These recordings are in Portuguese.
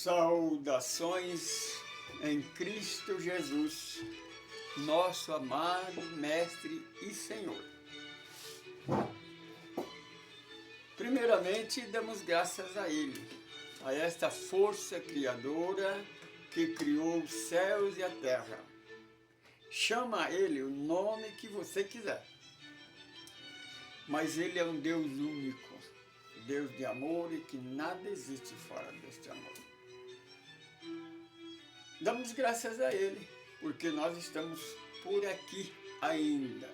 Saudações em Cristo Jesus, nosso amado Mestre e Senhor. Primeiramente, damos graças a Ele, a esta força criadora que criou os céus e a terra. Chama a Ele o nome que você quiser, mas Ele é um Deus único, Deus de amor e que nada existe fora deste amor. Damos graças a Ele, porque nós estamos por aqui ainda.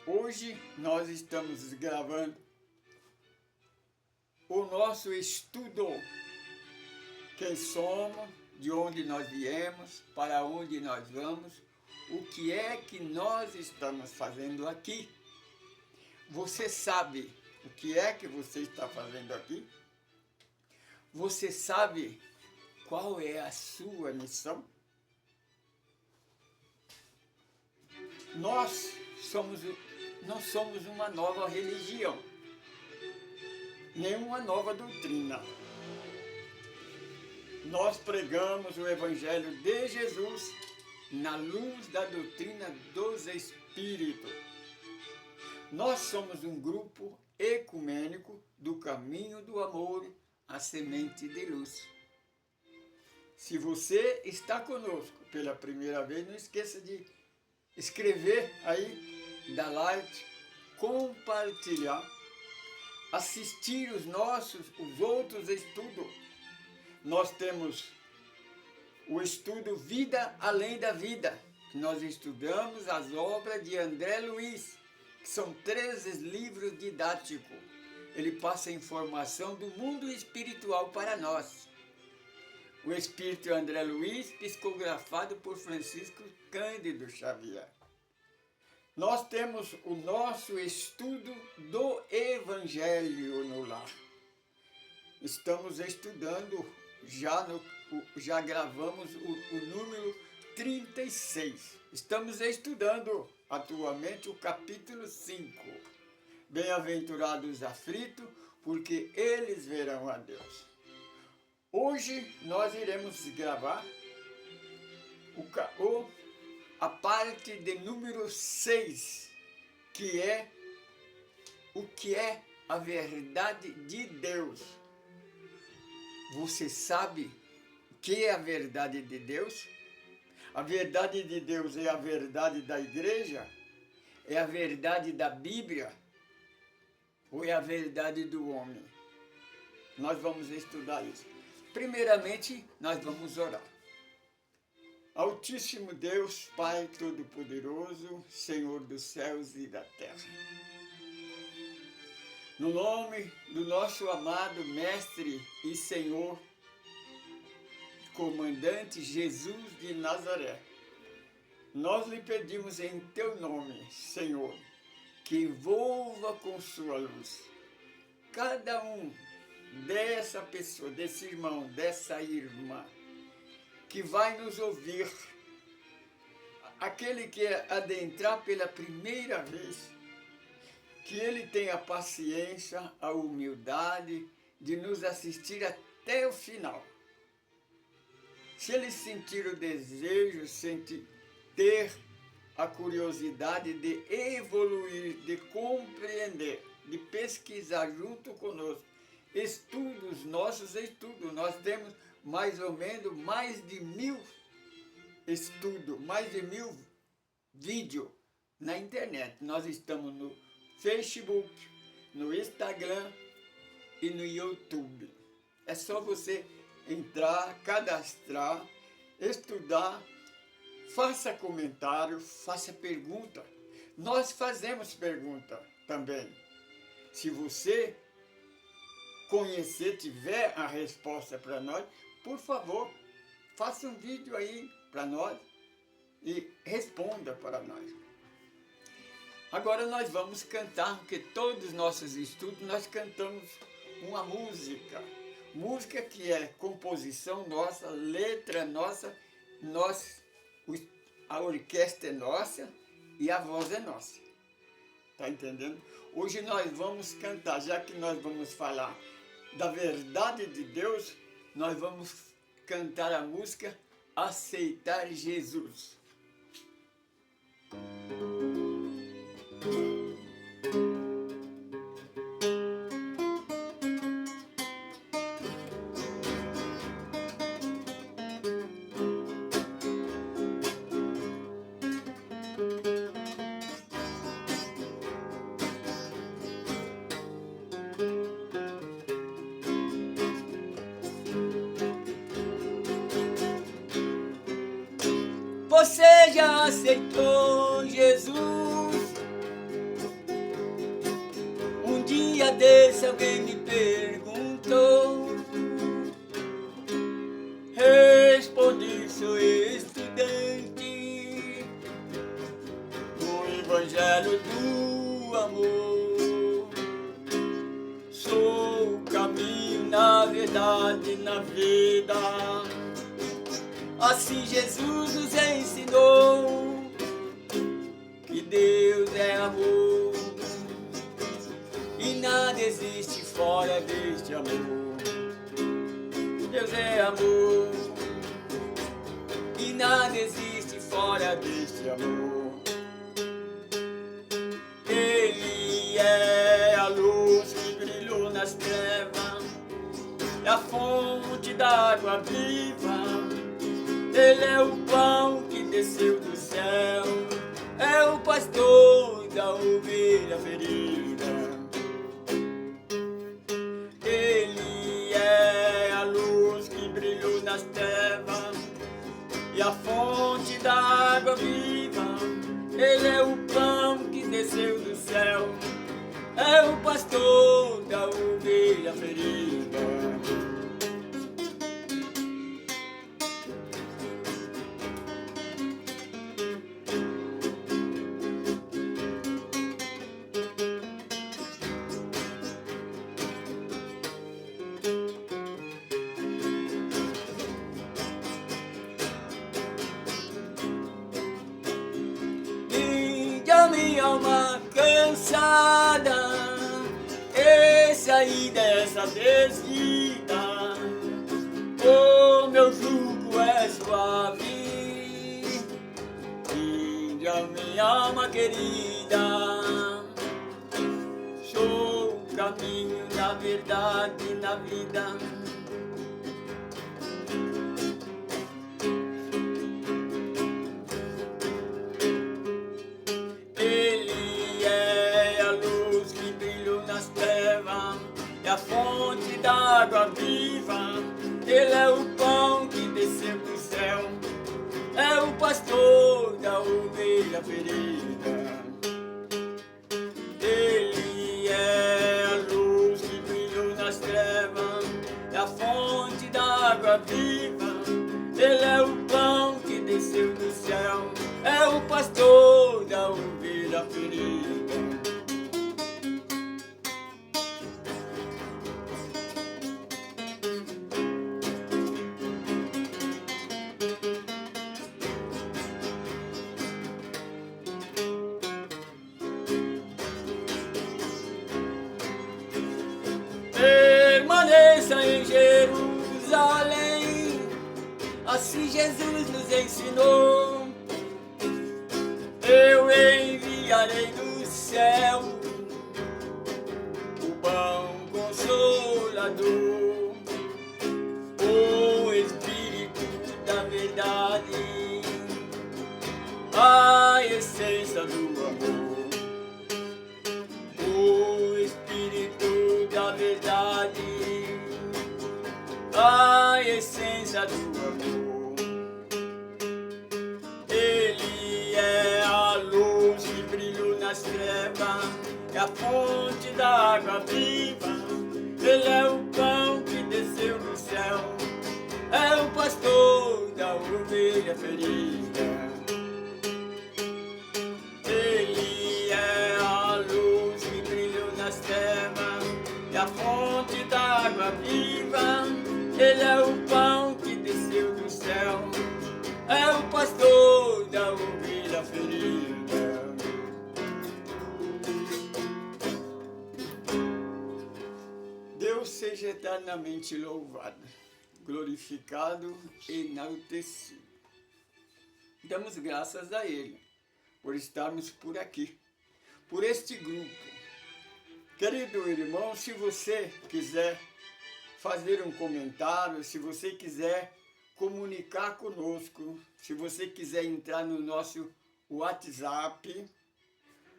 Hoje nós estamos gravando o nosso estudo. Quem somos, de onde nós viemos, para onde nós vamos, o que é que nós estamos fazendo aqui. Você sabe o que é que você está fazendo aqui? Você sabe qual é a sua missão? Nós não somos uma nova religião, nem uma nova doutrina. Nós pregamos o Evangelho de Jesus na luz da doutrina dos Espíritos. Nós somos um grupo ecumênico do caminho do amor, a semente de luz. Se você está conosco pela primeira vez, não esqueça de escrever aí, dar like, compartilhar, assistir os outros estudos. Nós temos o estudo Vida Além da Vida, que nós estudamos as obras de André Luiz, que são 13 livros didáticos. Ele passa informação do mundo espiritual para nós. O Espírito André Luiz, psicografado por Francisco Cândido Xavier. Nós temos o nosso estudo do Evangelho no Lar. Estamos estudando, já gravamos o número 36. Estamos estudando atualmente o capítulo 5. Bem-aventurados os aflitos, porque eles verão a Deus. Hoje nós iremos gravar a parte de número 6, que é o que é a verdade de Deus. Você sabe o que é a verdade de Deus? A verdade de Deus é a verdade da igreja? É a verdade da Bíblia? Ou é a verdade do homem? Nós vamos estudar isso. Primeiramente, nós vamos orar. Altíssimo Deus, Pai Todo-Poderoso, Senhor dos céus e da terra. No nome do nosso amado Mestre e Senhor, Comandante Jesus de Nazaré, nós lhe pedimos em teu nome, Senhor, que envolva com sua luz cada um dessa pessoa, desse irmão, dessa irmã, que vai nos ouvir, aquele que adentrar pela primeira vez, que ele tenha a paciência, a humildade de nos assistir até o final. Se ele sentir o desejo, ter a curiosidade de evoluir, de compreender, de pesquisar junto conosco, nossos estudos, nós temos mais ou menos mais de 1000 estudos, mais de 1000 vídeos na internet. Nós estamos no Facebook, no Instagram e no YouTube. É só você entrar, cadastrar, estudar, faça comentário, faça pergunta. Nós fazemos pergunta também. Se você conhecer, tiver a resposta para nós, por favor, faça um vídeo aí para nós e responda para nós. Agora nós vamos cantar, porque todos os nossos estudos nós cantamos uma música. Música que é composição nossa, letra nossa, a orquestra é nossa e a voz é nossa. Tá entendendo? Hoje nós vamos cantar, já que nós vamos falar da verdade de Deus, nós vamos cantar a música Aceitar Jesus. Você já aceitou Jesus? Um dia desse alguém me perguntou. Respondi, sou estudante do Evangelho do Amor. Sou o caminho, na verdade, na vida. Assim Jesus nos ensinou que Deus é amor e nada existe fora deste amor. Deus é amor e nada existe fora deste amor. Ele é a luz que brilhou nas trevas, é a fonte da água viva. Ele é o pão que desceu do céu, é o pastor da ovelha ferida. Ele é a luz que brilhou nas trevas e a fonte da água viva. Ele é o pão que desceu do céu, é o pastor da ovelha ferida. Minha alma cansada, esse aí dessa desvida, o meu jugo é suave. Vinde a minha alma querida, sou o caminho, na verdade, na vida. É a fonte da água viva, ele é o pão que desceu do céu, é o pastor da ovelha ferida. Ele é a luz que brilhou nas trevas, é a fonte da água viva, ele é o pão que desceu do céu, é o pastor da ovelha ferida. Permaneça em Jerusalém, assim Jesus nos ensinou. Eu enviarei do céu o pão consolador, o Espírito da verdade, a essência do amor. O Espírito da verdade, a essência do amor. Ele é a luz que brilhou nas trevas, é a fonte da água viva. Ele é o pão que desceu do céu, é o pastor da ovelha ferida. Ele é a luz que brilhou nas trevas, é a fonte da água viva. Ele é o pão que desceu do céu, é o pastor da ovelha ferida. Deus seja eternamente louvado. glorificado e enaltecido. Damos graças a Ele por estarmos por aqui, por este grupo. Querido irmão, se você quiser fazer um comentário, se você quiser comunicar conosco, se você quiser entrar no nosso WhatsApp,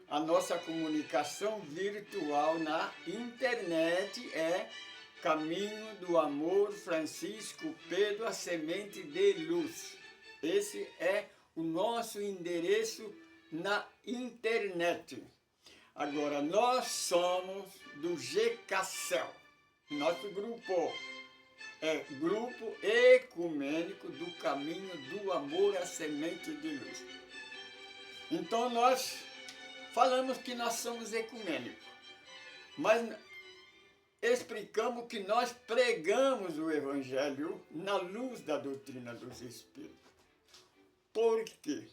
a nossa comunicação virtual na internet é Caminho do Amor Francisco Pedro, a Semente de Luz. Esse é o nosso endereço na internet. Agora, nós somos do GCACEL. Nosso grupo é Grupo Ecumênico do Caminho do Amor, a Semente de Luz. Então, nós falamos que nós somos ecumênicos, mas explicamos que nós pregamos o Evangelho na luz da doutrina dos Espíritos. Por quê?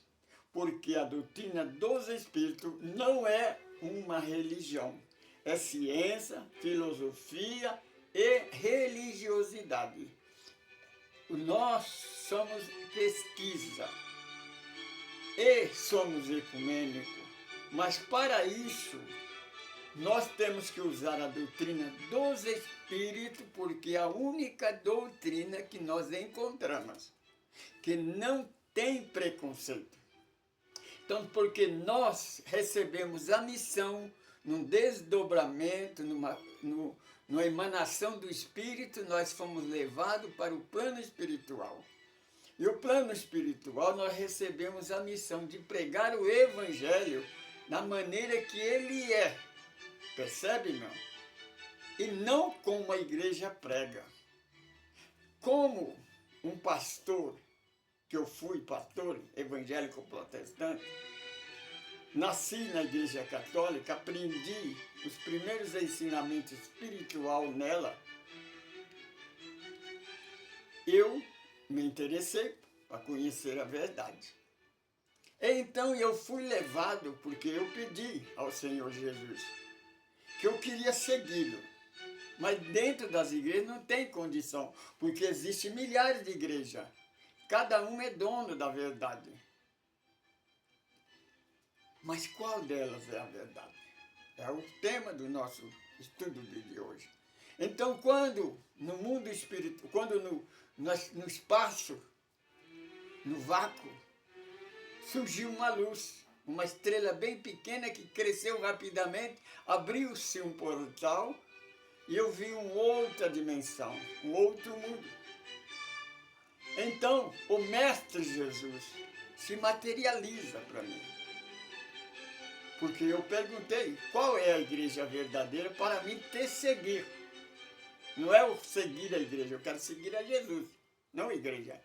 Porque a doutrina dos Espíritos não é uma religião. É ciência, filosofia e religiosidade. Nós somos pesquisa e somos ecumênicos, mas para isso nós temos que usar a doutrina dos Espíritos, porque é a única doutrina que nós encontramos, que não tem preconceito. Então, porque nós recebemos a missão num desdobramento, numa emanação do Espírito, nós fomos levados para o plano espiritual. E o plano espiritual, nós recebemos a missão de pregar o Evangelho da maneira que ele é. Percebe, não? E não como a igreja prega. Como um pastor, que eu fui pastor evangélico protestante, nasci na igreja católica, aprendi os primeiros ensinamentos espirituais nela. Eu me interessei para conhecer a verdade. Então eu fui levado, porque eu pedi ao Senhor Jesus que eu queria segui-lo. Mas dentro das igrejas não tem condição, porque existem milhares de igrejas. Cada um é dono da verdade. Mas qual delas é a verdade? É o tema do nosso estudo de hoje. Então, quando no mundo espiritual, quando no espaço, no vácuo, surgiu uma luz, uma estrela bem pequena que cresceu rapidamente, abriu-se um portal e eu vi uma outra dimensão, um outro mundo. Então, o Mestre Jesus se materializa para mim. Porque eu perguntei qual é a igreja verdadeira para mim te seguir. Não é o seguir a igreja, eu quero seguir a Jesus, não a igreja.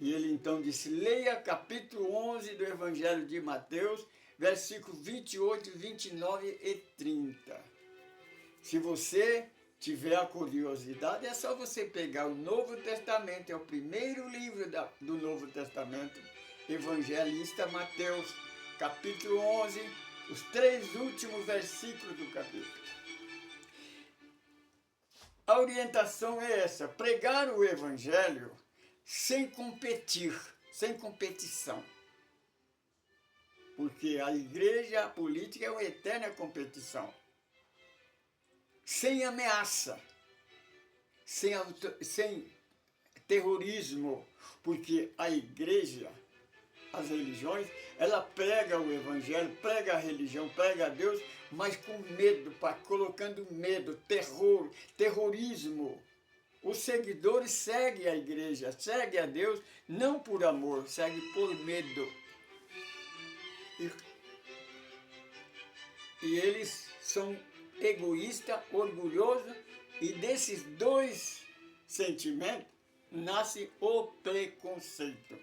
E ele então disse, leia capítulo 11 do Evangelho de Mateus, versículos 28, 29 e 30. Se você tiver a curiosidade, é só você pegar o Novo Testamento, é o primeiro livro do Novo Testamento, Evangelista Mateus, capítulo 11, os 3 últimos versículos do capítulo. A orientação é essa, pregar o Evangelho sem competir, sem competição. Porque a igreja, a política é uma eterna competição. Sem ameaça, sem terrorismo, porque a igreja, as religiões, ela prega o Evangelho, prega a religião, prega a Deus, mas com medo, colocando medo, terror, terrorismo. Os seguidores seguem a igreja, seguem a Deus, não por amor, seguem por medo. E eles são egoístas, orgulhosos, e desses dois sentimentos nasce o preconceito.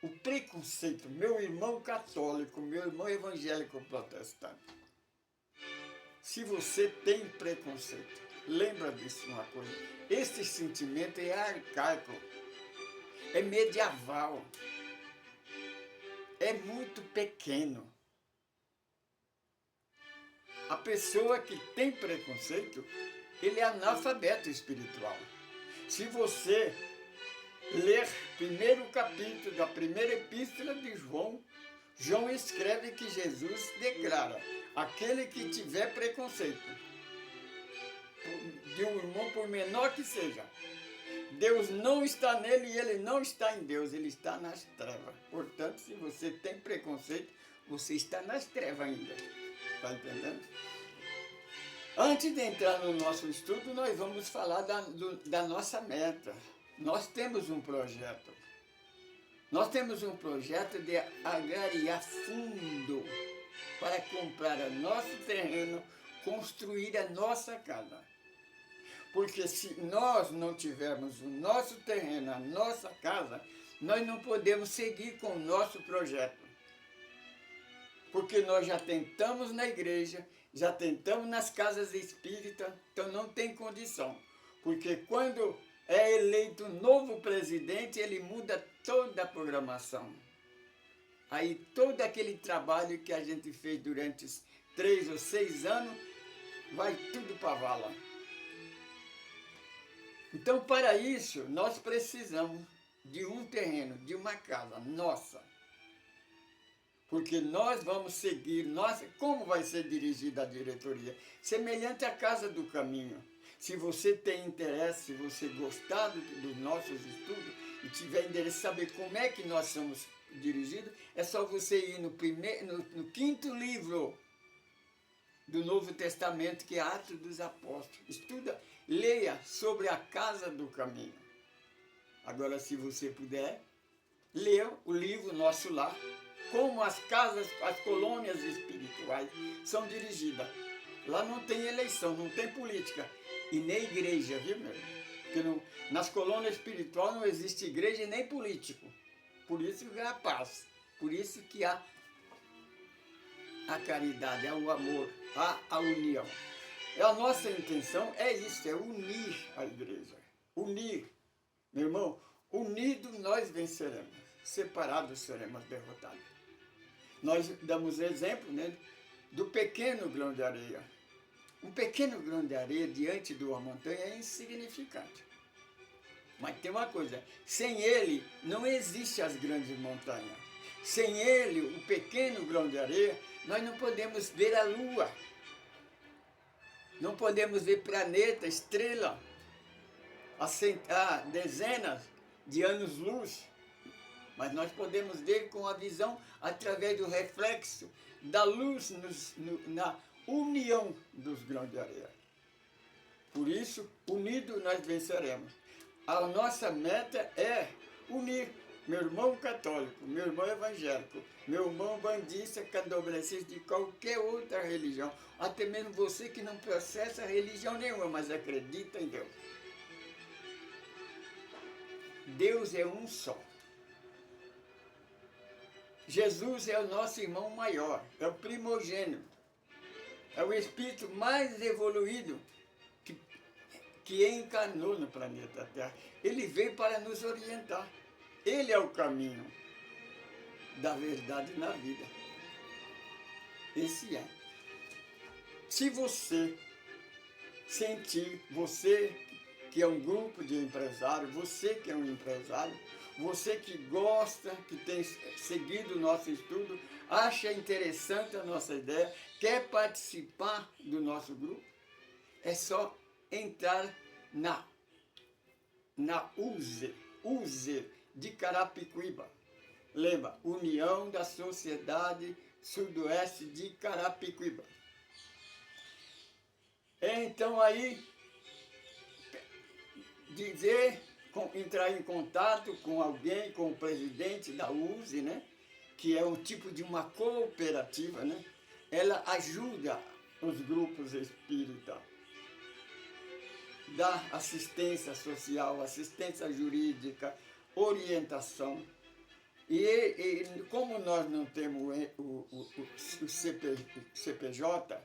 O preconceito, meu irmão católico, meu irmão evangélico protestante. Se você tem preconceito, lembra disso uma coisa, esse sentimento é arcaico, é medieval, é muito pequeno. A pessoa que tem preconceito, ele é analfabeto espiritual. Se você ler primeiro capítulo da primeira epístola de João, João escreve que Jesus declara: aquele que tiver preconceito de um irmão, por menor que seja, Deus não está nele e ele não está em Deus, ele está nas trevas. Portanto, se você tem preconceito, você está nas trevas ainda. Está entendendo? Antes de entrar no nosso estudo, nós vamos falar da nossa meta. Nós temos um projeto. Nós temos um projeto de agariar fundo para comprar o nosso terreno, construir a nossa casa. Porque se nós não tivermos o nosso terreno, a nossa casa, nós não podemos seguir com o nosso projeto. Porque nós já tentamos na igreja, já tentamos nas casas espíritas, então não tem condição. Porque quando é eleito um novo presidente, ele muda toda a programação. Aí todo aquele trabalho que a gente fez durante 3 ou 6 anos, vai tudo para a vala. Então, para isso, nós precisamos de um terreno, de uma casa nossa. Porque nós vamos seguir, como vai ser dirigida a diretoria? Semelhante à Casa do Caminho. Se você tem interesse, se você gostar dos nossos estudos e tiver interesse em saber como é que nós somos dirigidos, é só você ir no 5º livro do Novo Testamento, que é Atos dos Apóstolos. Estuda, leia sobre a Casa do Caminho. Agora, se você puder, leia o livro Nosso Lar, como as casas, as colônias espirituais são dirigidas. Lá não tem eleição, não tem política. E nem igreja, viu, meu irmão? Porque nas colônias espirituais não existe igreja e nem político. Por isso que há paz. Por isso que há a caridade, há o amor, há a união. A nossa intenção é isso, é unir a igreja. Unir. Meu irmão, unidos nós venceremos. Separados seremos derrotados. Nós damos exemplo, né, do pequeno grão de areia. Um pequeno grão de areia diante de uma montanha é insignificante. Mas tem uma coisa, sem ele não existem as grandes montanhas. Sem ele, o pequeno grão de areia, nós não podemos ver a lua. Não podemos ver planeta, estrela, a dezenas de anos-luz. Mas nós podemos ver com a visão através do reflexo da luz na união dos grãos de areia. Por isso, unidos nós venceremos. A nossa meta é unir meu irmão católico, meu irmão evangélico, meu irmão bandista, candomblessista, de qualquer outra religião, até mesmo você que não processa religião nenhuma, mas acredita em Deus. Deus é um só. Jesus é o nosso irmão maior, é o primogênito, é o espírito mais evoluído que encarnou no planeta Terra. Ele veio para nos orientar. Ele é o caminho da verdade na vida. Esse é. Se você sentir, você que é um grupo de empresários, você que é um empresário, você que gosta, que tem seguido o nosso estudo, acha interessante a nossa ideia, quer participar do nosso grupo, é só entrar na USE de Carapicuíba. Lembra? União da Sociedade Sudoeste de Carapicuíba. Então aí, entrar em contato com alguém, com o presidente da USE, né? Que é um tipo de uma cooperativa, né? Ela ajuda os grupos espíritas, dá assistência social, assistência jurídica, orientação. E como nós não temos o CPJ,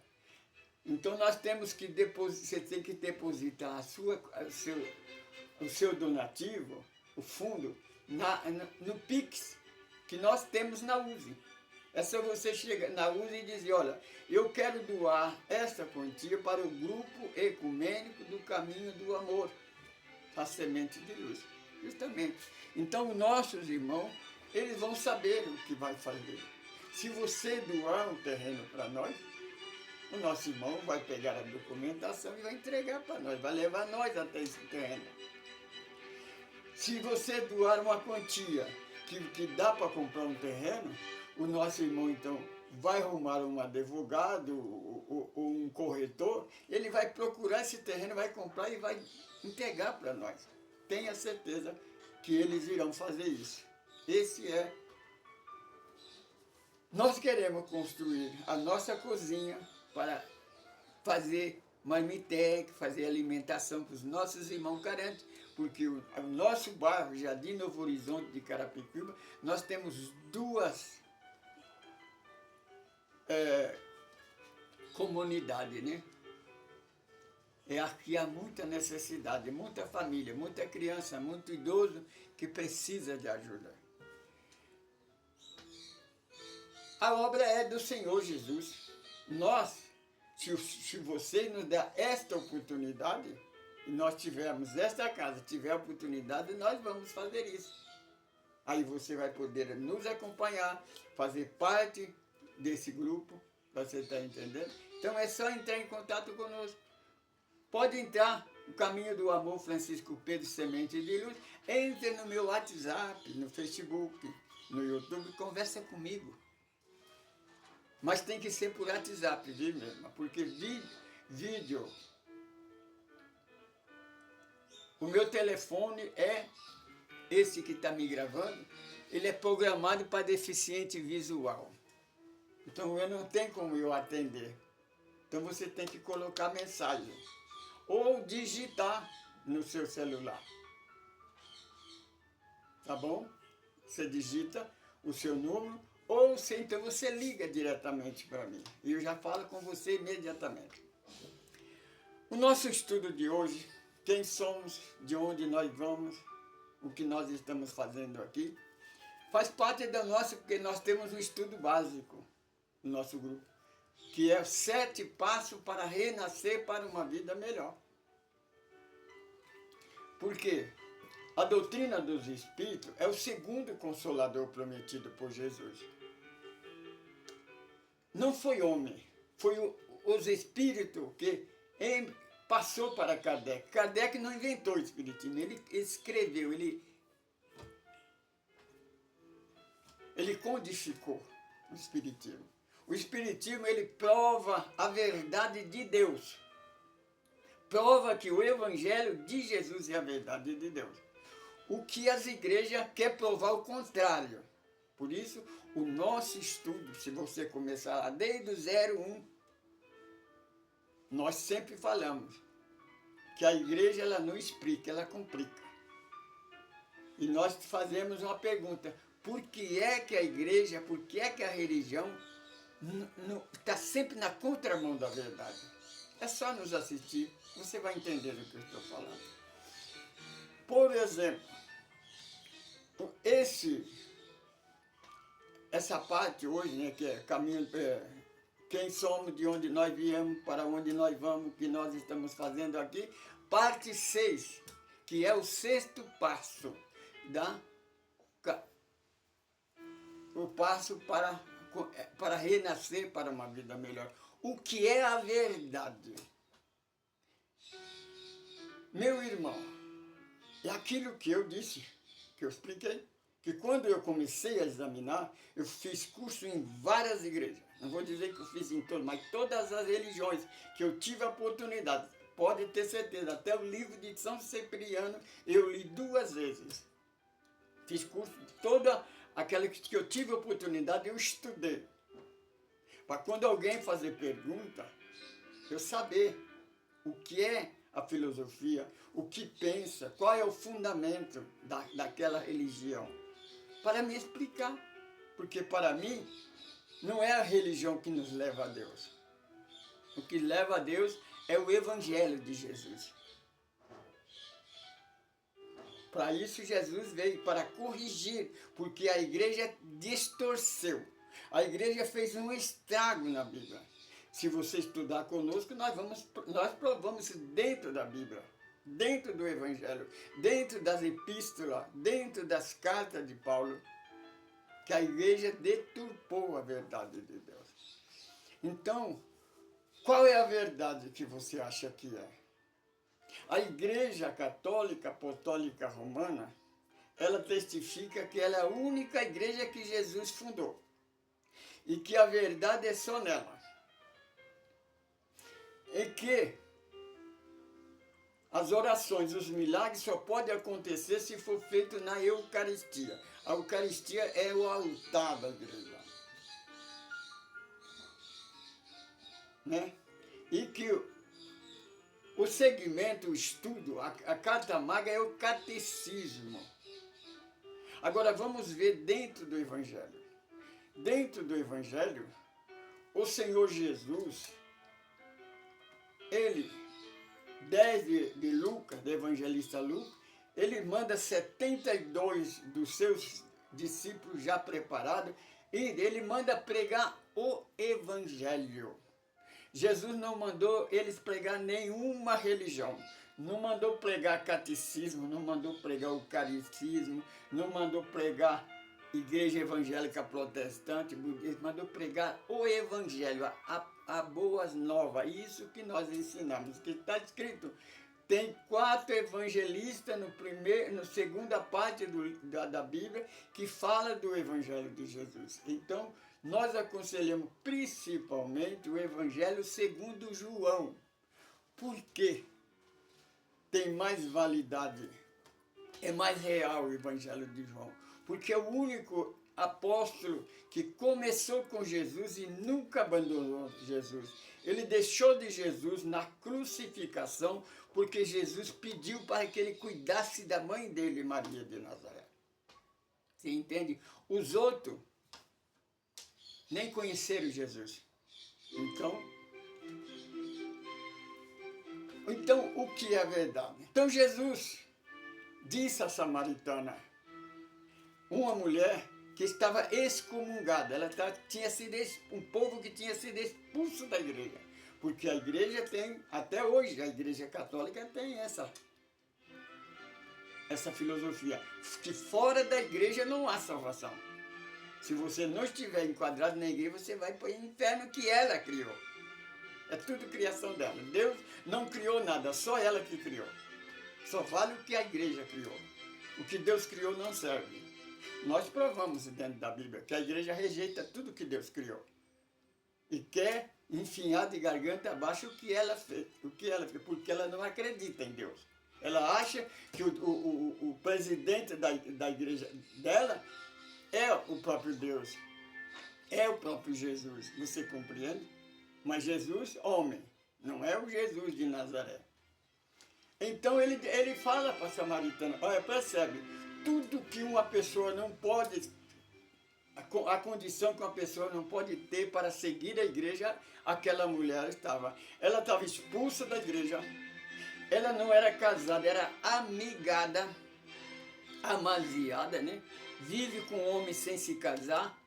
então nós temos que você tem que depositar o seu donativo, o fundo, no Pix, que nós temos na USE. É só você chegar na USE e dizer, olha, eu quero doar essa quantia para o grupo ecumênico do Caminho do Amor. a semente de luz. Justamente. Então, nossos irmãos, eles vão saber o que vai fazer. Se você doar um terreno para nós, o nosso irmão vai pegar a documentação e vai entregar para nós, vai levar nós até esse terreno. Se você doar uma quantia que dá para comprar um terreno, o nosso irmão, então, vai arrumar um advogado ou um corretor, ele vai procurar esse terreno, vai comprar e vai entregar para nós. Tenha certeza que eles irão fazer isso. Esse é... Nós queremos construir a nossa cozinha para fazer marmitex, fazer alimentação para os nossos irmãos carentes, porque o nosso bairro, Jardim Novo Horizonte de Carapicuíba, nós temos duas comunidades, né? Aqui há muita necessidade, muita família, muita criança, muito idoso que precisa de ajuda. A obra é do Senhor Jesus. Nós, se você nos dá esta oportunidade, e nós tivermos esta casa, tiver a oportunidade, nós vamos fazer isso. Aí você vai poder nos acompanhar, fazer parte desse grupo, você está entendendo? Então é só entrar em contato conosco. Pode entrar no Caminho do Amor Francisco Pedro Semente de Luz, entre no meu WhatsApp, no Facebook, no YouTube, conversa comigo. Mas tem que ser por WhatsApp, viu, mesmo? Porque vídeo... O meu telefone é esse que está me gravando, ele é programado para deficiente visual. Então eu não tenho como eu atender. Então você tem que colocar mensagem. Ou digitar no seu celular. Tá bom? Você digita o seu número, ou então você liga diretamente para mim. E eu já falo com você imediatamente. O nosso estudo de hoje, quem somos, de onde nós vamos, o que nós estamos fazendo aqui, faz parte da nossa, porque nós temos um estudo básico no nosso grupo, que é 7 passos para renascer para uma vida melhor. Porque a doutrina dos Espíritos é o segundo consolador prometido por Jesus. Não foi homem, foi os Espíritos que passou para Kardec. Kardec não inventou o Espiritismo, ele escreveu, ele codificou o Espiritismo. O Espiritismo, ele prova a verdade de Deus. Prova que o Evangelho de Jesus é a verdade de Deus. O que as igrejas querem provar o contrário. Por isso, o nosso estudo, se você começar lá desde o 01, nós sempre falamos que a igreja ela não explica, ela complica. E nós fazemos uma pergunta, por que é que a igreja, por que é que a religião está sempre na contramão da verdade? É só nos assistir, você vai entender o que eu estou falando. Por exemplo, essa parte hoje, né, que é caminho, quem somos, de onde nós viemos, para onde nós vamos, o que nós estamos fazendo aqui, parte 6, que é o 6º passo, o passo para renascer para uma vida melhor. O que é a verdade? Meu irmão, é aquilo que eu disse, que eu expliquei, que quando eu comecei a examinar, eu fiz curso em várias igrejas. Não vou dizer que eu fiz em todas, mas todas as religiões que eu tive a oportunidade, pode ter certeza, até o livro de São Cipriano eu li 2 vezes. Fiz curso de toda aquela que eu tive a oportunidade, eu estudei. Para quando alguém fazer pergunta, eu saber o que é a filosofia, o que pensa, qual é o fundamento daquela religião. Para me explicar, porque para mim não é a religião que nos leva a Deus. O que leva a Deus é o Evangelho de Jesus. Para isso Jesus veio, para corrigir, porque a igreja distorceu. A igreja fez um estrago na Bíblia. Se você estudar conosco, nós provamos isso dentro da Bíblia. dentro do Evangelho, dentro das epístolas, dentro das cartas de Paulo, que a igreja deturpou a verdade de Deus. Então, qual é a verdade que você acha que é? A Igreja Católica Apostólica Romana, ela testifica que ela é a única igreja que Jesus fundou e que a verdade é só nela. E que as orações, os milagres só podem acontecer se for feito na Eucaristia. A Eucaristia é o altar da igreja. Né? E que o segmento, o estudo, a carta magra é o catecismo. Agora vamos ver dentro do Evangelho. Dentro do Evangelho, o Senhor Jesus, ele, de Lucas, do evangelista Lucas, ele manda 72 dos seus discípulos já preparados e ele manda pregar o Evangelho. Jesus não mandou eles pregar nenhuma religião, não mandou pregar catecismo, não mandou pregar eucaristismo, não mandou pregar igreja evangélica protestante, budista, mandou pregar o Evangelho, a boas novas, isso que nós ensinamos, que está escrito. Tem 4 evangelistas na segunda parte da Bíblia que fala do Evangelho de Jesus. Então, nós aconselhamos principalmente o Evangelho segundo João. Por quê? Tem mais validade, é mais real o Evangelho de João. Porque é o único apóstolo que começou com Jesus e nunca abandonou Jesus. Ele deixou de Jesus na crucificação porque Jesus pediu para que ele cuidasse da mãe dele, Maria de Nazaré. Você entende? Os outros nem conheceram Jesus. Então, o que é verdade? Então Jesus disse à samaritana, uma mulher que estava excomungada, ela tinha sido um povo que tinha sido expulso da igreja, porque a igreja tem, até hoje, a igreja católica tem essa filosofia, que fora da igreja não há salvação. Se você não estiver enquadrado na igreja, você vai para o inferno que ela criou. É tudo criação dela. Deus não criou nada, só ela que criou. Só vale o que a igreja criou. O que Deus criou não serve. Nós provamos dentro da Bíblia que a igreja rejeita tudo que Deus criou. E quer enfiar de garganta abaixo o que ela fez, porque ela não acredita em Deus. Ela acha que o presidente da igreja dela é o próprio Deus, é o próprio Jesus, você compreende? Mas Jesus, homem, não é o Jesus de Nazaré. Então ele fala para a samaritana, olha, percebe, tudo que uma pessoa não pode, a condição que uma pessoa não pode ter para seguir a igreja, aquela mulher estava. Ela estava expulsa da igreja, ela não era casada, era amigada, amaziada, né? Vive com homem sem se casar.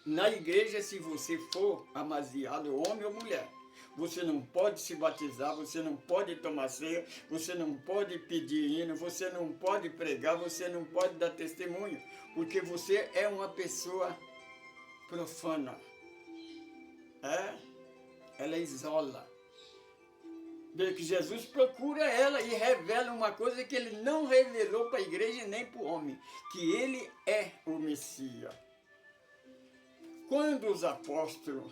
Na igreja, se você for amaziado, homem ou mulher, você não pode se batizar, você não pode tomar ceia, você não pode pedir hino, você não pode pregar, você não pode dar testemunho, porque você é uma pessoa profana. Ela isola. Que Jesus procura ela e revela uma coisa que ele não revelou para a igreja nem para o homem, que ele é o Messias. Quando os apóstolos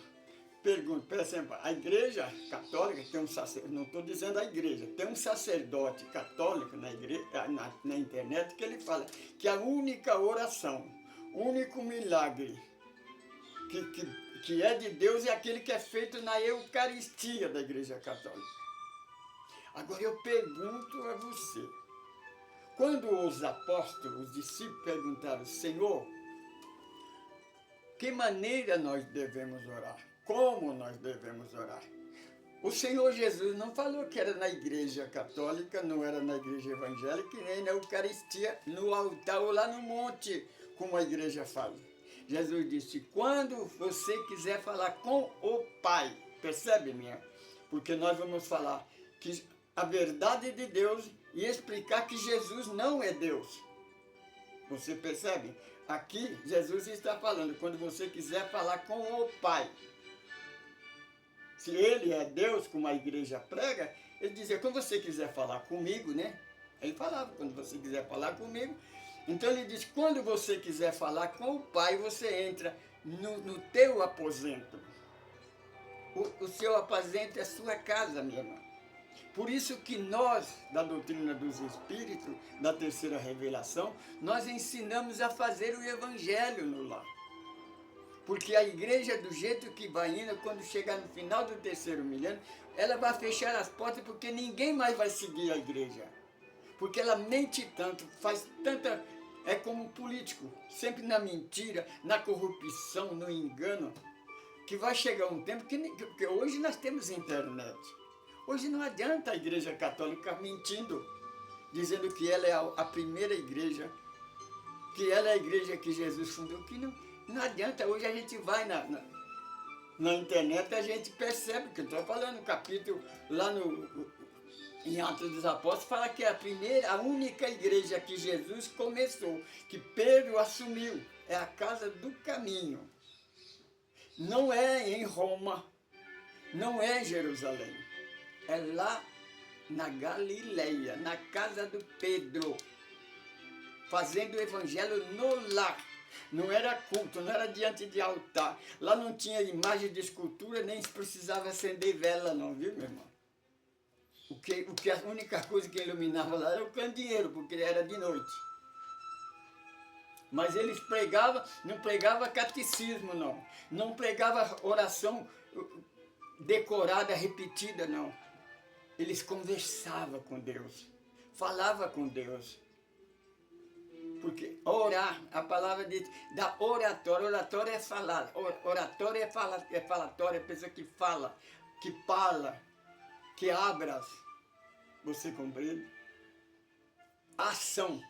perguntam, por exemplo, a igreja católica tem um sacerdote, não estou dizendo a igreja, tem um sacerdote católico na internet que ele fala que a única oração, o único milagre que é de Deus é aquele que é feito na Eucaristia da igreja católica. Agora eu pergunto a você, quando os apóstolos, os discípulos perguntaram, Senhor, que maneira nós devemos orar? Como nós devemos orar? O Senhor Jesus não falou que era na igreja católica, não era na igreja evangélica, nem na Eucaristia, no altar ou lá no monte, como a igreja fala. Jesus disse, quando você quiser falar com o Pai, percebe, minha? Porque nós vamos falar que a verdade de Deus e explicar que Jesus não é Deus. Você percebe? Aqui Jesus está falando, quando você quiser falar com o Pai. Se ele é Deus, como a igreja prega, ele dizia, quando você quiser falar comigo, né? Ele falava, quando você quiser falar comigo. Então ele diz, quando você quiser falar com o Pai, você entra no teu aposento. O seu aposento é a sua casa, minha irmã. Por isso que nós, da doutrina dos Espíritos, da terceira revelação, nós ensinamos a fazer o Evangelho no lar. Porque a igreja, do jeito que vai indo, quando chegar no final do terceiro milênio, ela vai fechar as portas porque ninguém mais vai seguir a igreja. Porque ela mente tanto, faz tanta... É como um político, sempre na mentira, na corrupção, no engano, que vai chegar um tempo que hoje nós temos internet. Hoje não adianta a igreja católica mentindo, dizendo que ela é a primeira igreja, que ela é a igreja que Jesus fundou, que não adianta. Hoje a gente vai na internet, a gente percebe que eu estou falando no capítulo, lá em Atos dos Apóstolos, fala que é a única igreja que Jesus começou, que Pedro assumiu, é a Casa do Caminho. Não é em Roma, não é em Jerusalém, é lá na Galileia, na casa do Pedro, fazendo o evangelho no lar. Não era culto, não era diante de altar. Lá não tinha imagem de escultura, nem precisava acender vela não, viu, meu irmão? A única coisa que iluminava lá era o candeeiro, porque era de noite. Mas eles pregavam, não pregavam catecismo, não. Não pregava oração decorada, repetida, não. Eles conversavam com Deus, falavam com Deus. Porque orar, a palavra da oratória, oratória é falar, oratória é falatória, é pessoa que fala, que abras, você compreende? Ação,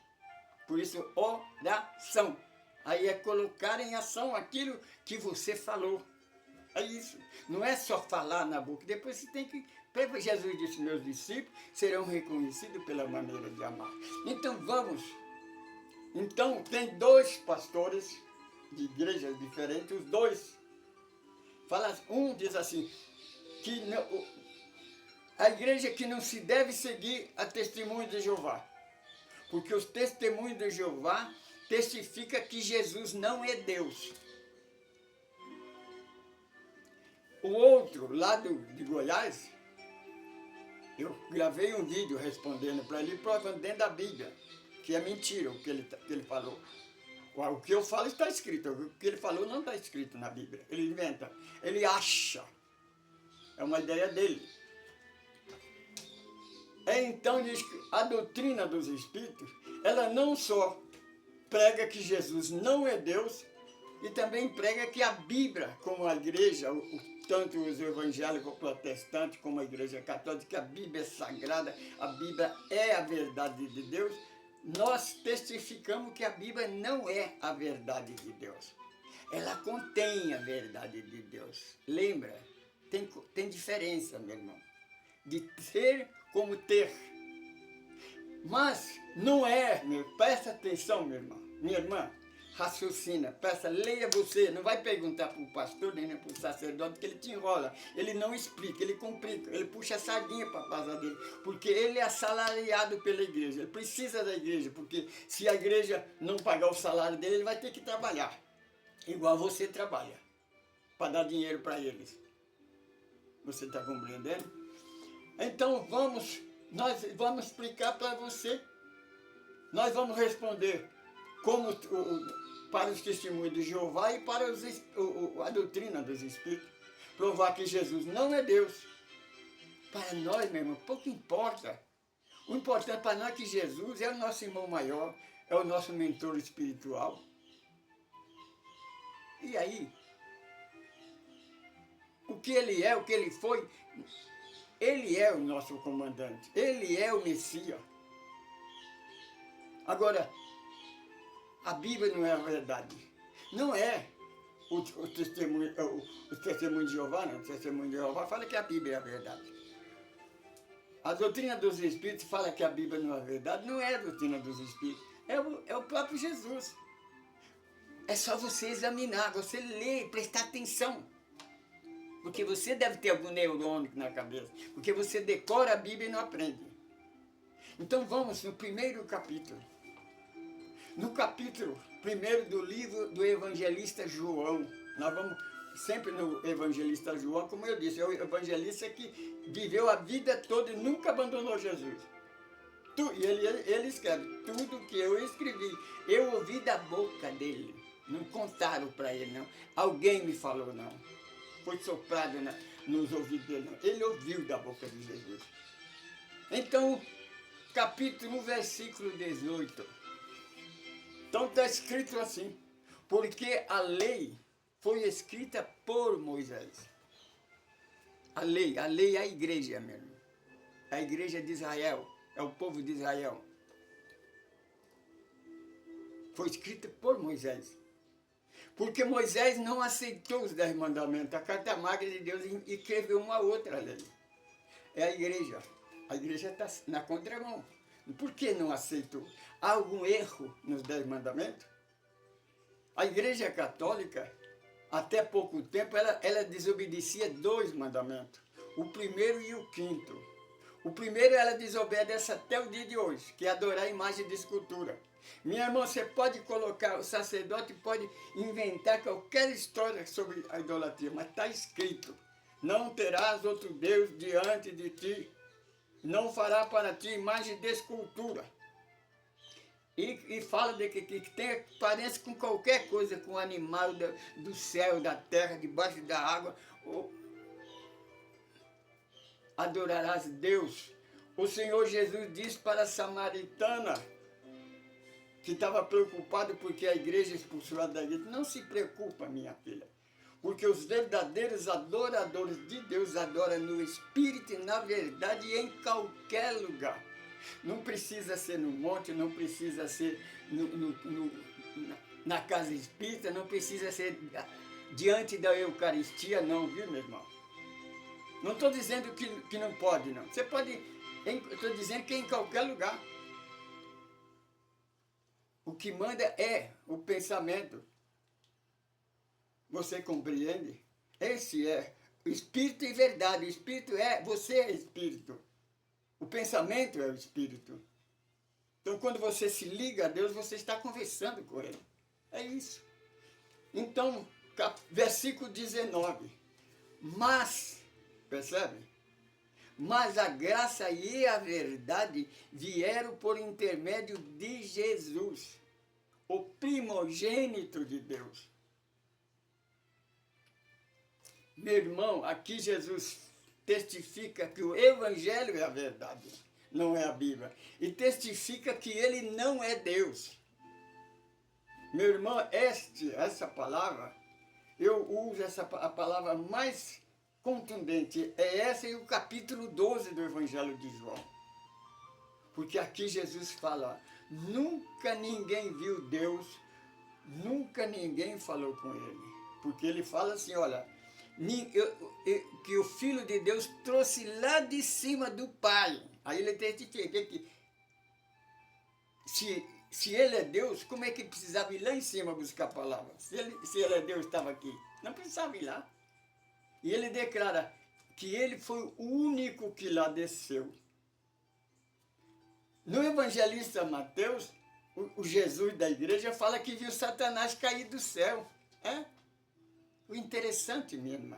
por isso oração, aí é colocar em ação aquilo que você falou, é isso, não é só falar na boca, depois você tem que, Jesus disse, meus discípulos serão reconhecidos pela maneira de amar. Então tem dois pastores de igrejas diferentes, os dois, um diz assim, que a igreja que não se deve seguir a testemunho de Jeová, porque os testemunhos de Jeová testificam que Jesus não é Deus. O outro, lá de Goiás, eu gravei um vídeo respondendo para ele, provando dentro da Bíblia, que é mentira o que ele falou. O que eu falo está escrito, o que ele falou não está escrito na Bíblia. Ele inventa, ele acha. É uma ideia dele. Então diz que a doutrina dos Espíritos, ela não só prega que Jesus não é Deus, e também prega que a Bíblia, como a igreja, tanto os evangélicos protestantes como a igreja católica, que a Bíblia é sagrada, a Bíblia é a verdade de Deus, nós testificamos que a Bíblia não é a verdade de Deus. Ela contém a verdade de Deus. Lembra? Tem diferença, meu irmão, de ser como ter. Mas não é, presta atenção, meu irmão, minha irmã, raciocina, leia você, não vai perguntar para o pastor, nem para o sacerdote, que ele te enrola, ele não explica, ele complica, ele puxa a sardinha para a casa dele, porque ele é assalariado pela igreja, ele precisa da igreja, porque se a igreja não pagar o salário dele, ele vai ter que trabalhar, igual você trabalha, para dar dinheiro para eles. Você está compreendendo? Então nós vamos explicar para você, nós vamos responder como para os testemunhos de Jeová e para a doutrina dos Espíritos, provar que Jesus não é Deus. Para nós, meu irmão, pouco importa. O importante para nós é que Jesus é o nosso irmão maior, é o nosso mentor espiritual. E aí, o que ele é, o que ele foi, ele é o nosso comandante, ele é o Messias. Agora, a Bíblia não é a verdade. Não é o testemunho de Jeová, não. O testemunho de Jeová fala que a Bíblia é a verdade. A doutrina dos Espíritos fala que a Bíblia não é verdade. Não é a doutrina dos Espíritos. É o próprio Jesus. É só você examinar, você ler, prestar atenção. Porque você deve ter algum neurônio na cabeça. Porque você decora a Bíblia e não aprende. Então vamos no primeiro capítulo. No capítulo 1 do livro do evangelista João. Nós vamos sempre no evangelista João, como eu disse, é o evangelista que viveu a vida toda e nunca abandonou Jesus. E ele escreve, tudo que eu escrevi, eu ouvi da boca dele. Não contaram para ele, não. Alguém me falou, não. Foi soprado nos ouvidos dele, não. Ele ouviu da boca de Jesus. Então, capítulo 1, versículo 18. Então está escrito assim, porque a lei foi escrita por Moisés. A lei é a igreja mesmo. A igreja de Israel, é o povo de Israel. Foi escrita por Moisés. Porque Moisés não aceitou os 10 mandamentos. A carta magna de Deus escreveu uma outra lei. É a igreja. A igreja está na contramão. Por que não aceitou? Há algum erro nos 10 mandamentos? A igreja católica, até pouco tempo, ela desobedecia 2 mandamentos. O primeiro e o quinto. O primeiro ela desobedece até o dia de hoje, que é adorar a imagem de escultura. Minha irmã, você pode colocar, o sacerdote pode inventar qualquer história sobre a idolatria, mas está escrito, não terás outro Deus diante de ti, não fará para ti imagem de escultura. E fala de que tem parece com qualquer coisa, com o animal do céu, da terra, debaixo da água, adorarás Deus. O Senhor Jesus disse para a samaritana, que estava preocupado porque a igreja expulsou ela da igreja, não se preocupa, minha filha, porque os verdadeiros adoradores de Deus adoram no Espírito e na verdade e em qualquer lugar. Não precisa ser no monte, não precisa ser na casa espírita, não precisa ser diante da Eucaristia, não, viu, meu irmão? Não estou dizendo que não pode, não. Você pode, estou dizendo que é em qualquer lugar. O que manda é o pensamento. Você compreende? Esse é o Espírito e verdade. O Espírito você é Espírito. O pensamento é o Espírito. Então, quando você se liga a Deus, você está conversando com Ele. É isso. Então, versículo 19. Mas, percebe? Mas a graça e a verdade vieram por intermédio de Jesus, o primogênito de Deus. Meu irmão, aqui Jesus testifica que o Evangelho é a verdade, não é a Bíblia. E testifica que ele não é Deus. Meu irmão, essa palavra, eu uso a palavra mais contundente, é essa e o capítulo 12 do Evangelho de João. Porque aqui Jesus fala, nunca ninguém viu Deus, nunca ninguém falou com ele. Porque ele fala assim, olha, que o Filho de Deus trouxe lá de cima do Pai. Aí ele testifica que se ele é Deus, como é que precisava ir lá em cima buscar a palavra? Se ele é Deus, estava aqui. Não precisava ir lá. E ele declara que ele foi o único que lá desceu. No evangelista Mateus, o Jesus da igreja fala que viu Satanás cair do céu. É? O interessante mesmo,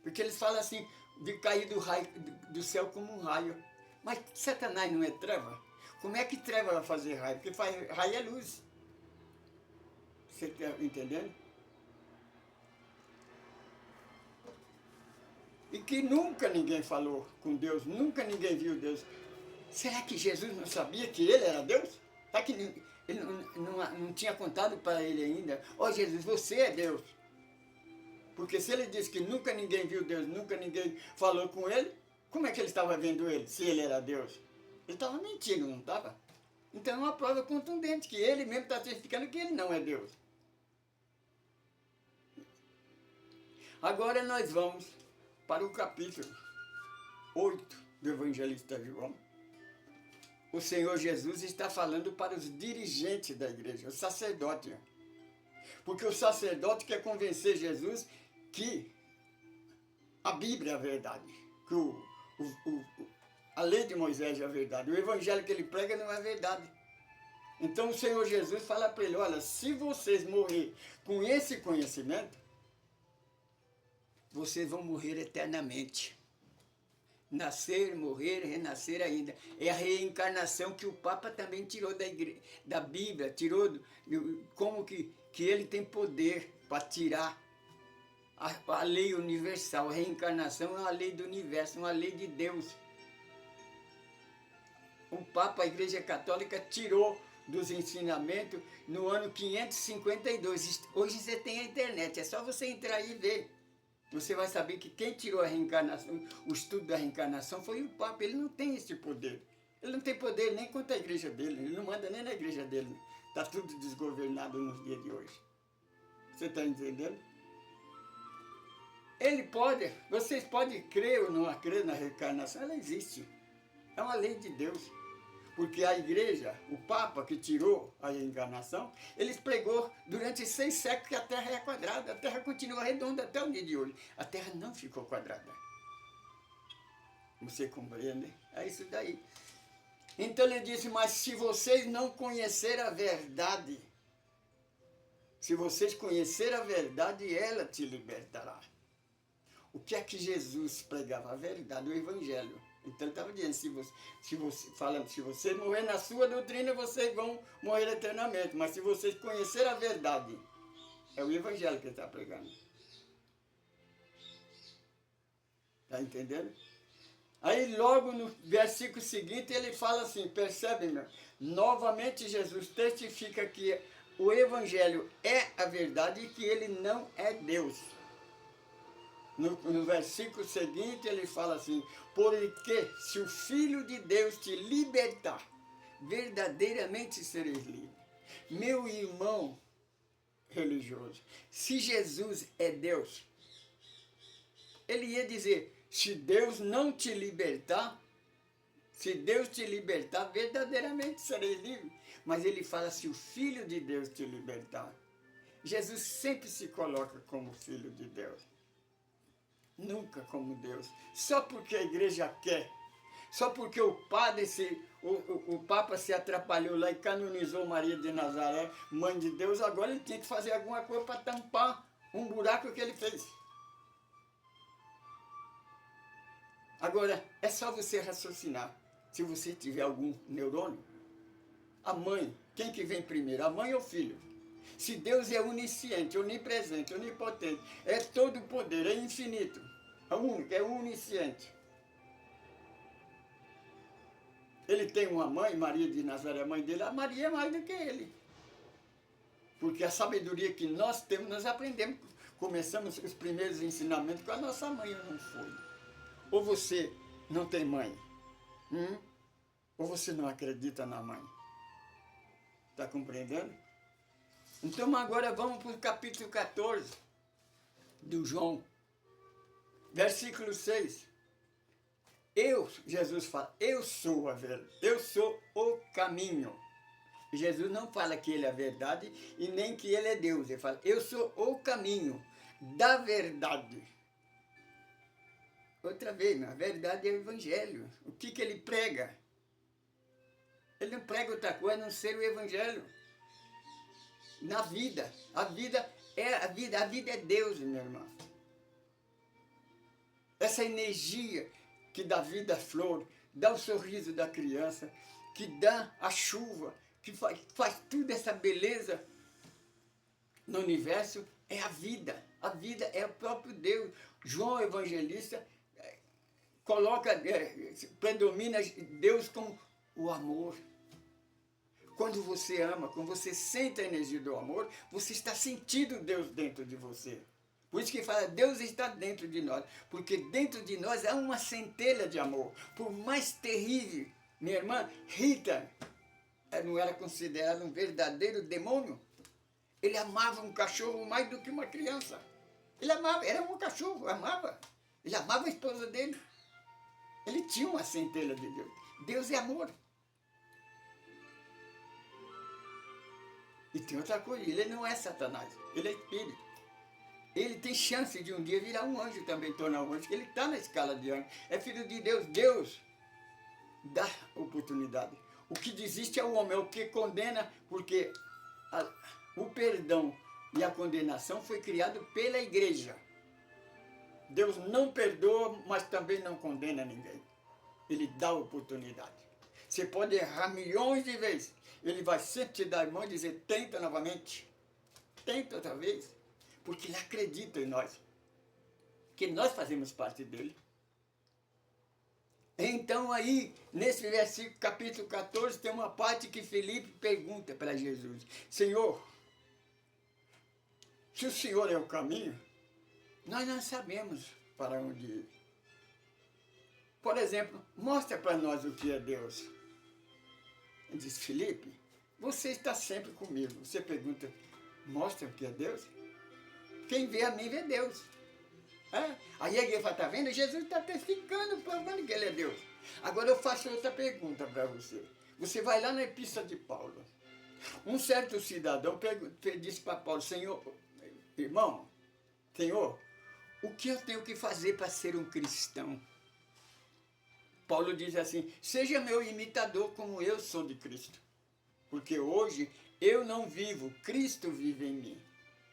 porque eles falam assim, de cair do céu como um raio. Mas Satanás não é treva? Como é que treva vai fazer raio? Porque raio é luz. Você está entendendo? E que nunca ninguém falou com Deus, nunca ninguém viu Deus. Será que Jesus não sabia que ele era Deus? Será que ele não tinha contado para ele ainda? Ó Jesus, você é Deus. Porque se ele disse que nunca ninguém viu Deus, nunca ninguém falou com ele, como é que ele estava vendo ele, se ele era Deus? Ele estava mentindo, não estava? Então é uma prova contundente que ele mesmo está testificando que ele não é Deus. Agora nós vamos para o capítulo 8 do evangelista João, o Senhor Jesus está falando para os dirigentes da igreja, o sacerdote. Porque o sacerdote quer convencer Jesus que a Bíblia é a verdade, que a lei de Moisés é a verdade, o evangelho que ele prega não é verdade. Então o Senhor Jesus fala para ele, olha, se vocês morrerem com esse conhecimento, vocês vão morrer eternamente. Nascer, morrer, renascer ainda. É a reencarnação que o Papa também tirou da Bíblia, tirou como que ele tem poder para tirar a lei universal. A reencarnação é uma lei do universo, uma lei de Deus. O Papa, a Igreja Católica, tirou dos ensinamentos no ano 552. Hoje você tem a internet, é só você entrar aí e ver. Você vai saber que quem tirou a reencarnação, o estudo da reencarnação, foi o Papa. Ele não tem esse poder. Ele não tem poder nem contra a igreja dele. Ele não manda nem na igreja dele. Está tudo desgovernado nos dias de hoje. Você está entendendo? Ele pode, vocês podem crer ou não crer na reencarnação, ela existe. É uma lei de Deus. Porque a igreja, o Papa que tirou a reencarnação, eles pregou durante 6 séculos que a Terra é quadrada. A Terra continua redonda até o dia de hoje. A Terra não ficou quadrada. Você compreende? É isso daí. Então ele disse, mas se vocês não conhecerem a verdade, se vocês conhecerem a verdade, ela te libertará. O que é que Jesus pregava? A verdade, o Evangelho. Então ele estava dizendo, se vocês morrerem na sua doutrina, vocês vão morrer eternamente. Mas se vocês conhecerem a verdade, é o Evangelho que ele está pregando. Está entendendo? Aí logo no versículo seguinte ele fala assim, percebe, meu? Novamente Jesus testifica que o Evangelho é a verdade e que ele não é Deus. No versículo seguinte ele fala assim, porque se o Filho de Deus te libertar, verdadeiramente sereis livre. Meu irmão religioso, se Jesus é Deus, ele ia dizer, se Deus não te libertar, se Deus te libertar, verdadeiramente sereis livre. Mas ele fala, se o Filho de Deus te libertar, Jesus sempre se coloca como Filho de Deus. Nunca como Deus. Só porque a igreja quer. Só porque o Papa se atrapalhou lá e canonizou Maria de Nazaré, mãe de Deus, agora ele tem que fazer alguma coisa para tampar um buraco que ele fez. Agora, é só você raciocinar. Se você tiver algum neurônio, a mãe, quem que vem primeiro? A mãe ou o filho? Se Deus é onisciente, onipresente, onipotente, é todo poder, é infinito, é único, é onisciente. Ele tem uma mãe, Maria de Nazaré, a mãe dele, a Maria é mais do que ele. Porque a sabedoria que nós temos, nós aprendemos, começamos os primeiros ensinamentos com a nossa mãe, não foi? Ou você não tem mãe? Ou você não acredita na mãe? Está compreendendo? Então agora vamos para o capítulo 14 do João, versículo 6. Jesus fala, eu sou a verdade, eu sou o caminho. Jesus não fala que ele é a verdade e nem que ele é Deus. Ele fala, eu sou o caminho da verdade. Outra vez, a verdade é o Evangelho. O que ele prega? Ele não prega outra coisa a não ser o Evangelho. Na vida. A vida é Deus, meu irmão. Essa energia que dá vida à flor, dá o sorriso da criança, que dá a chuva, que faz tudo essa beleza no universo, é a vida. A vida é o próprio Deus. João Evangelista predomina Deus como o amor. Quando você ama, quando você sente a energia do amor, você está sentindo Deus dentro de você. Por isso que fala, Deus está dentro de nós. Porque dentro de nós há uma centelha de amor. Por mais terrível, minha irmã Rita, não era considerada um verdadeiro demônio. Ele amava um cachorro mais do que uma criança. Ele amava, era um cachorro, amava. Ele amava a esposa dele. Ele tinha uma centelha de Deus. Deus é amor. E tem outra coisa, ele não é Satanás, ele é espírito. Ele tem chance de um dia virar um anjo também, tornar um anjo, porque ele está na escala de anjo. É filho de Deus, Deus dá oportunidade. O que desiste é o homem, é o que condena, porque o perdão e a condenação foi criado pela igreja. Deus não perdoa, mas também não condena ninguém. Ele dá oportunidade. Você pode errar milhões de vezes. Ele vai sempre te dar a mão e dizer, tenta novamente. Tenta outra vez. Porque ele acredita em nós. Que nós fazemos parte dele. Então aí, nesse versículo, capítulo 14, tem uma parte que Felipe pergunta para Jesus. Senhor, se o Senhor é o caminho, nós não sabemos para onde ir. Por exemplo, mostra para nós o que é Deus. Ele diz, Felipe, você está sempre comigo. Você pergunta, mostra o que é Deus? Quem vê a mim vê Deus. É? Aí a igreja fala, está vendo? Jesus está testificando, provando que ele é Deus. Agora eu faço outra pergunta para você. Você vai lá na epístola de Paulo. Um certo cidadão disse para Paulo, Senhor, irmão, Senhor, o que eu tenho que fazer para ser um cristão? Paulo diz assim, seja meu imitador como eu sou de Cristo. Porque hoje eu não vivo, Cristo vive em mim.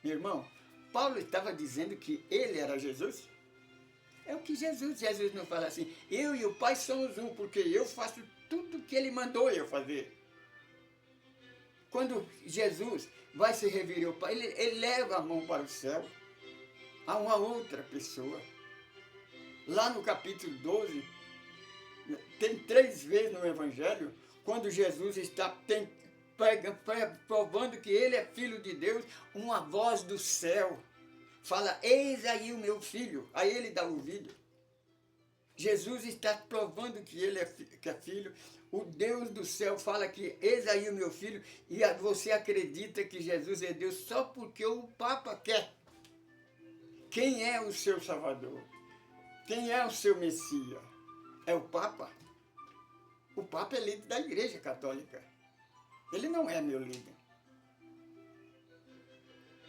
Meu irmão, Paulo estava dizendo que ele era Jesus? É o que Jesus não fala assim, eu e o Pai somos um, porque eu faço tudo o que ele mandou eu fazer. Quando Jesus vai se revelar ao Pai, ele leva a mão para o céu a uma outra pessoa. Lá no capítulo 12, tem 3 vezes no Evangelho, quando Jesus está provando que ele é filho de Deus, uma voz do céu fala, eis aí o meu filho, aí ele dá ouvido. Jesus está provando que ele é filho, o Deus do céu fala que eis aí o meu filho, e você acredita que Jesus é Deus só porque o Papa quer. Quem é o seu Salvador? Quem é o seu Messias? É o Papa? O Papa é líder da Igreja Católica. Ele não é meu líder.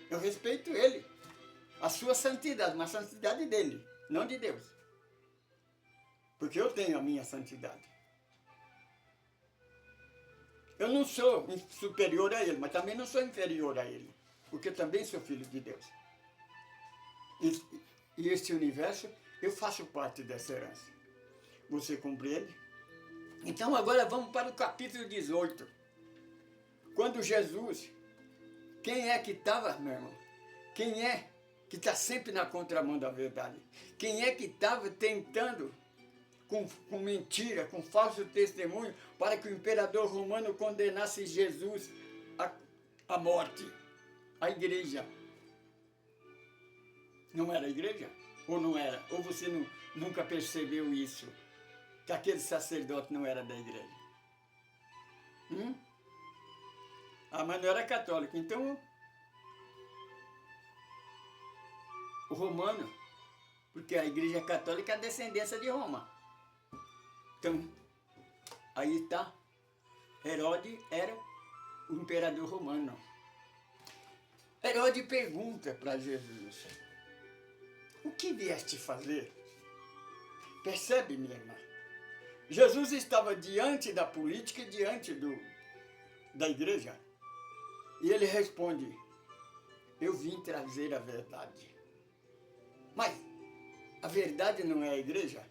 Eu respeito ele. A sua santidade, mas a santidade dele, não de Deus. Porque eu tenho a minha santidade. Eu não sou superior a ele, mas também não sou inferior a ele. Porque eu também sou filho de Deus. E este universo, eu faço parte dessa herança. Você compreende? Então agora vamos para o capítulo 18. Quando Jesus, quem é que estava, meu irmão? Quem é que está sempre na contramão da verdade? Quem é que estava tentando, com mentira, com falso testemunho, para que o imperador romano condenasse Jesus à morte? A igreja. Não era a igreja? Ou não era? Ou você nunca percebeu isso? Que aquele sacerdote não era da igreja? Ah, mas não era católico. Então, o romano, porque a igreja católica é a descendência de Roma. Então, aí está, Herodes era o imperador romano. Herodes pergunta para Jesus, o que vieste fazer? Percebe, minha irmã? Jesus estava diante da política e diante da igreja. E ele responde, eu vim trazer a verdade. Mas a verdade não é a igreja?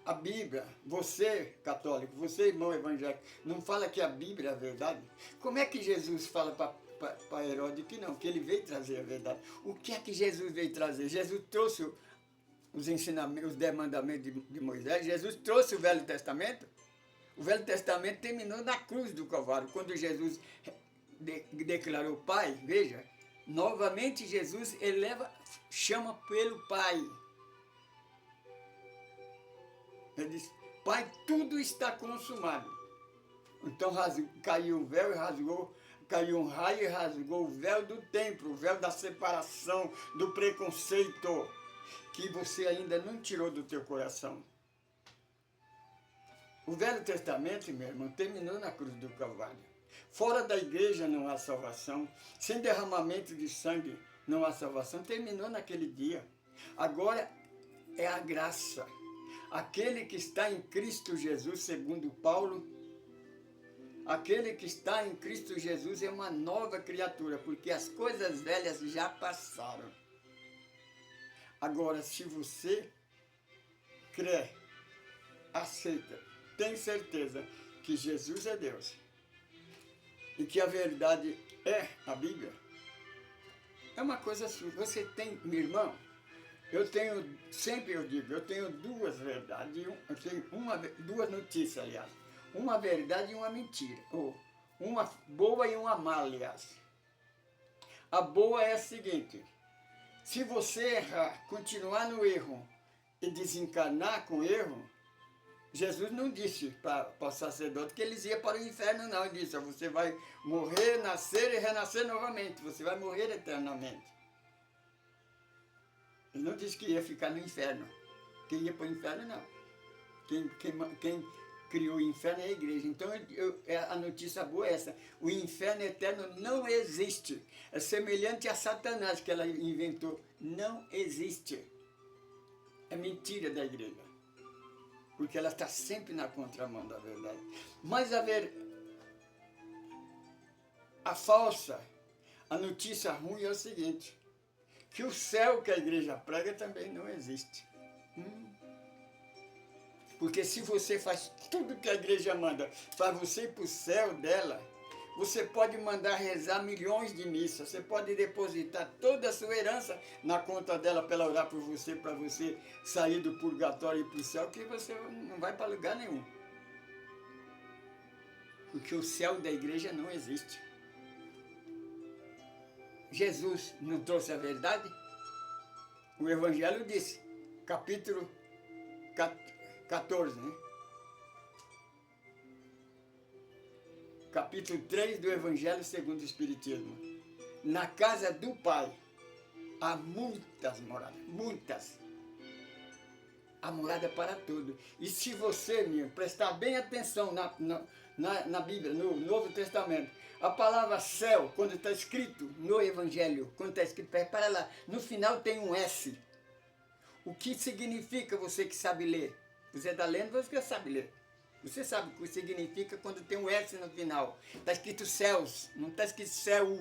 A Bíblia, você católico, você irmão evangélico, não fala que a Bíblia é a verdade? Como é que Jesus fala para Herodes que não, que ele veio trazer a verdade? O que é que Jesus veio trazer? Jesus trouxe os ensinamentos, os mandamentos de Moisés, Jesus trouxe o Velho Testamento. O Velho Testamento terminou na cruz do Calvário, quando Jesus declarou Pai, veja, novamente Jesus chama pelo Pai. Ele diz, Pai, tudo está consumado. Então caiu o véu e rasgou, caiu um raio e rasgou o véu do templo, o véu da separação, do preconceito, que você ainda não tirou do teu coração. O Velho Testamento, meu irmão, terminou na cruz do Calvário. Fora da igreja não há salvação. Sem derramamento de sangue não há salvação. Terminou naquele dia. Agora é a graça. Aquele que está em Cristo Jesus, segundo Paulo, aquele que está em Cristo Jesus é uma nova criatura, porque as coisas velhas já passaram. Agora, se você crê, aceita, tem certeza que Jesus é Deus e que a verdade é a Bíblia, é uma coisa sua. Você tem, meu irmão, eu tenho duas verdades, eu tenho duas notícias, aliás. Uma verdade e uma mentira, ou uma boa e uma má, aliás. A boa é a seguinte: se você errar, continuar no erro e desencarnar com erro, Jesus não disse para o sacerdote que eles iam para o inferno, não. Ele disse: você vai morrer, nascer e renascer novamente, você vai morrer eternamente. Ele não disse que ia ficar no inferno. Quem ia para o inferno, não. Quem criou o inferno é a igreja. Então a notícia boa é essa: o inferno eterno não existe. É semelhante a Satanás que ela inventou. Não existe. É mentira da igreja. Porque ela está sempre na contramão da verdade. Mas a falsa, a notícia ruim é o seguinte: que o céu que a igreja prega também não existe. Porque se você faz tudo que a igreja manda para você ir para o céu dela, você pode mandar rezar milhões de missas, você pode depositar toda a sua herança na conta dela para ela orar por você, para você sair do purgatório e ir para o céu, que você não vai para lugar nenhum. Porque o céu da igreja não existe. Jesus não trouxe a verdade? O Evangelho disse, capítulo 14, né? Capítulo 3 do Evangelho segundo o Espiritismo. Na casa do Pai há muitas moradas, muitas. Há morada para tudo. E se você, meu, prestar bem atenção na Bíblia, no Novo Testamento, a palavra céu, quando está escrito no Evangelho, quando está escrito, para lá, no final tem um S. O que significa, você que sabe ler? Você está lendo, você sabe ler. Você sabe o que significa quando tem um S no final. Está escrito céus, não está escrito céu.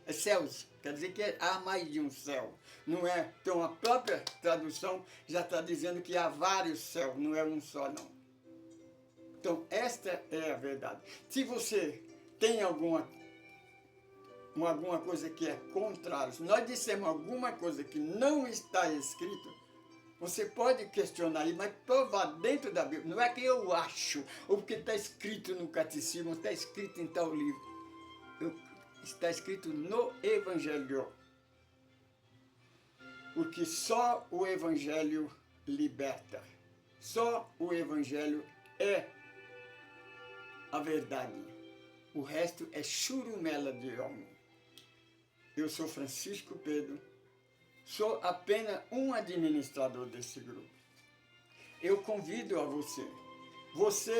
É céus, quer dizer que há mais de um céu. Não é? Então a própria tradução já está dizendo que há vários céus, não é um só não. Então esta é a verdade. Se você tem alguma coisa que é contrária, se nós dissermos alguma coisa que não está escrito, você pode questionar aí, mas provar dentro da Bíblia. Não é que eu acho, ou porque está escrito no catecismo, está escrito em tal livro. Está escrito no Evangelho. Porque só o Evangelho liberta. Só o Evangelho é a verdade. O resto é churumela de homem. Eu sou Francisco Pedro. Sou apenas um administrador desse grupo. Eu convido a você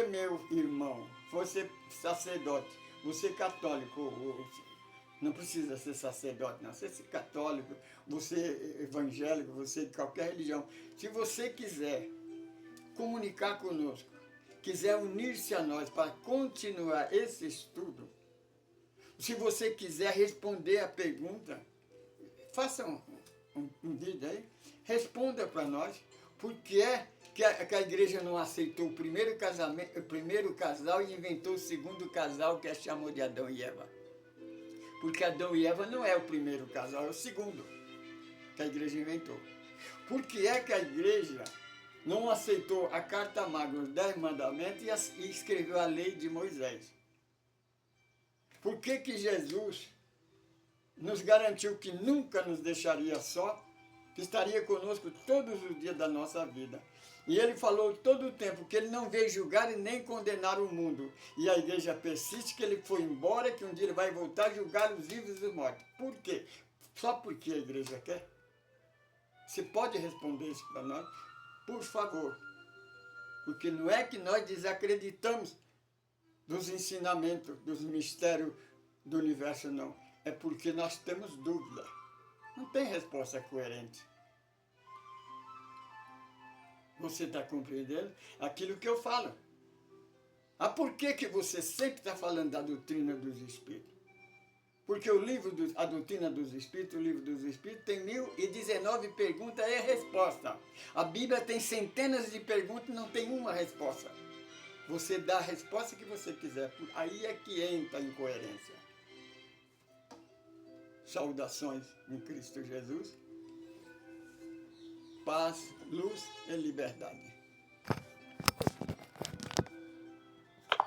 meu irmão, você sacerdote, você católico, não precisa ser sacerdote, não, você católico, você evangélico, você de qualquer religião. Se você quiser comunicar conosco, quiser unir-se a nós para continuar esse estudo, se você quiser responder a pergunta, faça um vídeo aí, responda para nós, por que é que a igreja não aceitou o primeiro casal e inventou o segundo casal, que chamou de Adão e Eva. Porque Adão e Eva não é o primeiro casal, é o segundo que a igreja inventou. Por que é que a igreja não aceitou a carta magna, os 10 mandamentos e escreveu a lei de Moisés? Por que que Jesus nos garantiu que nunca nos deixaria só, que estaria conosco todos os dias da nossa vida? E ele falou todo o tempo que ele não veio julgar e nem condenar o mundo. E a igreja persiste que ele foi embora, que um dia ele vai voltar a julgar os vivos e os mortos. Por quê? Só porque a igreja quer? Você pode responder isso para nós? Por favor. Porque não é que nós desacreditamos dos ensinamentos, dos mistérios do universo, não. É porque nós temos dúvida. Não tem resposta coerente. Você está compreendendo aquilo que eu falo? Ah, por que você sempre está falando da doutrina dos Espíritos? Porque a doutrina dos Espíritos, o livro dos Espíritos, tem 1019 perguntas e resposta. A Bíblia tem centenas de perguntas e não tem uma resposta. Você dá a resposta que você quiser. Aí é que entra a incoerência. Saudações em Cristo Jesus. Paz, luz e liberdade.